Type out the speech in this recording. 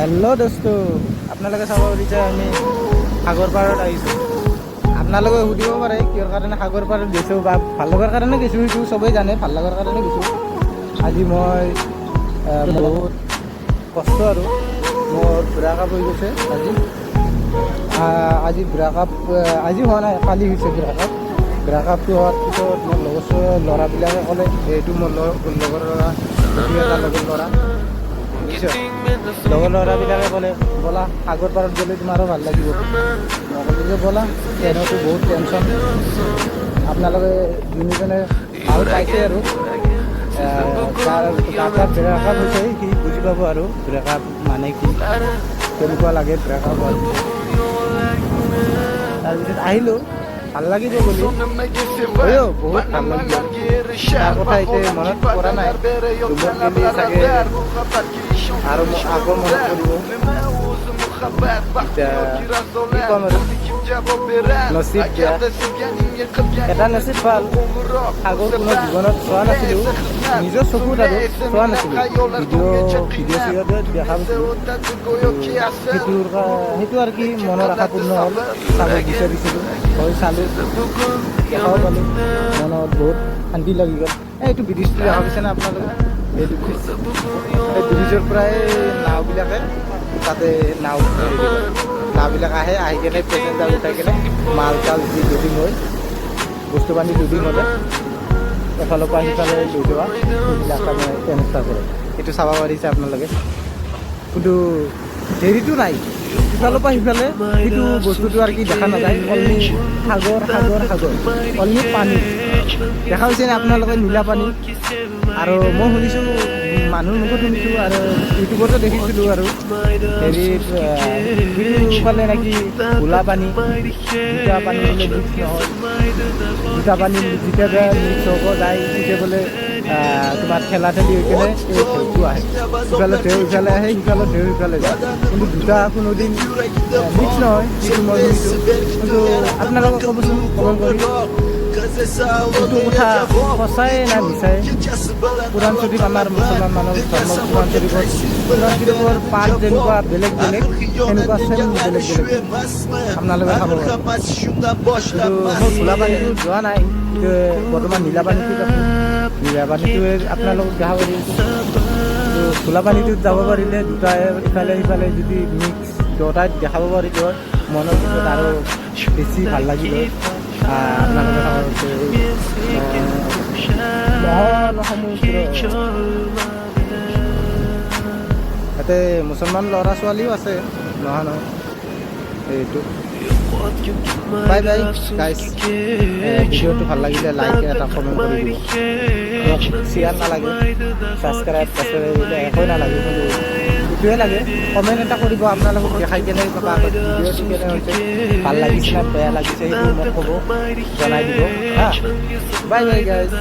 Hello' দোস্ত, আপোনালোকে চাব পাৰিছে আমি সাগৰ পাৰত আহিছোঁ। আপোনালোকে সুধিব পাৰে কিহৰ কাৰণে সাগৰ পাৰত গৈছোঁ বা ভাল লগাৰ কাৰণে গৈছোঁ, সেইটো চবেই জানে, ভাল লগাৰ কাৰণে গৈছোঁ। আজি মই বহুত কষ্ট আৰু মোৰ ব্ৰেকআপ হৈ গৈছে। আজি ব্ৰেকআপ আজি হোৱা নাই, কালি হৈছে ব্ৰেকআপটো হোৱাৰ পিছত মোৰ লগৰ ল'ৰাবিলাকে ক'লে এইটো মোৰ লগৰ ল'ৰা, লগৰ ল'ৰা লগৰ ল'ৰাবিলাকে ক'লে ব'লা সাগৰ পাৰত গ'লে তোমাৰো ভাল লাগিব। মই ক'লোঁ যে ব'লা, ট্ৰেইনতো বহুত টেনশ্যন। আপোনালোকে যোনজনে ভাল পাইছে আৰু যাৰ ব্ৰেকআপ হৈছে সি বুজি পাব আৰু ব্ৰেকআপ মানে কি, কেনেকুৱা লাগে ব্ৰেকআপ হোৱাৰ পিছত। তাৰপিছত আহিলোঁ, ভাল লাগিব বুলি বহুত ভাল লাগিব। তাৰ কথা এতিয়া মনত পৰা নাই, ৰুমত গ'লে চাগে আৰু আকৌ মনত পৰিব। এতিয়া কি ক'ম আৰু, নচিব বেয়া। এটা নচিব ভাল, সাগৰ কোনো জীৱনত চোৱা নাছিলোঁ, নিজৰ চকুত আৰু চোৱা নাছিলোঁ, ভিডিঅ' চিডিঅ'ত দেখা পাইছিলোঁ। সেইটো আৰু কি মনৰ আশা পূৰ্ণ হ'ল, চাব বিচাৰিছিলোঁ, হয় চালোঁ, দেখাও পালোঁ, মনত বহুত শান্তি লাগি গ'ল। এইটো ব্ৰিজটো দেখা পাইছেনে আপোনালোকে? এইটো ব্ৰিজ, এই ব্ৰিজৰ পৰাই নাওবিলাকে তাতে নাওবিলাক আহি কেনে পেচেঞ্জাৰ উঠাই কেনে মাল চাল যি লোডিং হয়, বস্তু পানী লোডিং হ'লে এফালৰ পৰা সিফালে লৈ যোৱা, সেইবিলাক মানে ট্ৰেন্সফাৰ কৰে। সেইটো চাব পাৰিছে আপোনালোকে, কিন্তু হেৰিটো নাই, সিফালৰ পৰা সিফালে সেইটো বস্তুটো আৰু কি দেখা নাযায়। অনলি সাগৰ সাগৰ সাগৰ, অনলি পানী দেখা পাইছেনে আপোনালোকে, নীলা পানী। আৰু মই শুনিছোঁ, মানুহৰ মুখত শুনিছোঁ আৰু ইউটিউবতো দেখিছিলোঁ আৰু হেৰিত ফালে নেকি ঘোলা পানী, দুটা পানী বোলে মিক্স নহয়, দুটা পানী যেতিয়া মিক্স হ'ব যায় তেতিয়া বোলে তোমাৰ ঠেলা ঠেলি হৈ কেনে এই ঢেউটো আহে, ইফালে ঢেউ ইফালে আহে, সিফালে ঢেউ ইফালে যায়, কিন্তু দুটা কোনোদিন মিক্স নহয়, সেইটো মই শুনিছোঁ। কিন্তু আপোনালোকক ক'বচোন কমেণ্ট কৰি, এইটো কথা সঁচাই না মিছাই। কোৰাণ শ্বৰীফ, আমাৰ মুছলমান মানুহৰ ধৰ্ম কোৰাণ শ্বৰীফৰ পাঠ যেনেকুৱা বেলেগ বেলেগ, সেনেকুৱা চেম বেলেগ বেলেগ আপোনালোকে খাব পাৰে। কিন্তু মই ঘোলা পানীটো যোৱা নাই, বৰ্তমান নীলা পানীটোত আছোঁ। নীলা পানীটোৱে আপোনালোকক দেখা পাৰি, কিন্তু ঘোলা পানীটোত যাব পাৰিলে দুটাই ইফালে সিফালে যদি মিক্স দুটাই দেখাব পাৰিব, মনৰ ভিতৰত আৰু বেছি ভাল লাগিল হয়। আপোনালোকে চাব পাৰিছে সমুদ্ৰ, ইয়াতে মুছলমান ল'ৰা ছোৱালীও আছে, নহয় নহয়। এইটো বাই বাই গাইজ, ভিডিঅ'টো ভাল লাগিলে লাইক এটা কমেণ্ট কৰি দিব। মোক শ্বেয়াৰ নালাগে, ছাবস্ক্ৰাইব দিলে একোৱে নালাগে, কিন্তু এইটোৱে লাগে, কমেণ্ট এটা কৰিব। আপোনালোকক দেখাই কেনে ভিডিঅ'টো কেনে হৈছে, ভাল লাগিছে না বেয়া লাগিছে, সেইটো মোক ক'ব, জনাই দিব হা। Bye bye guys.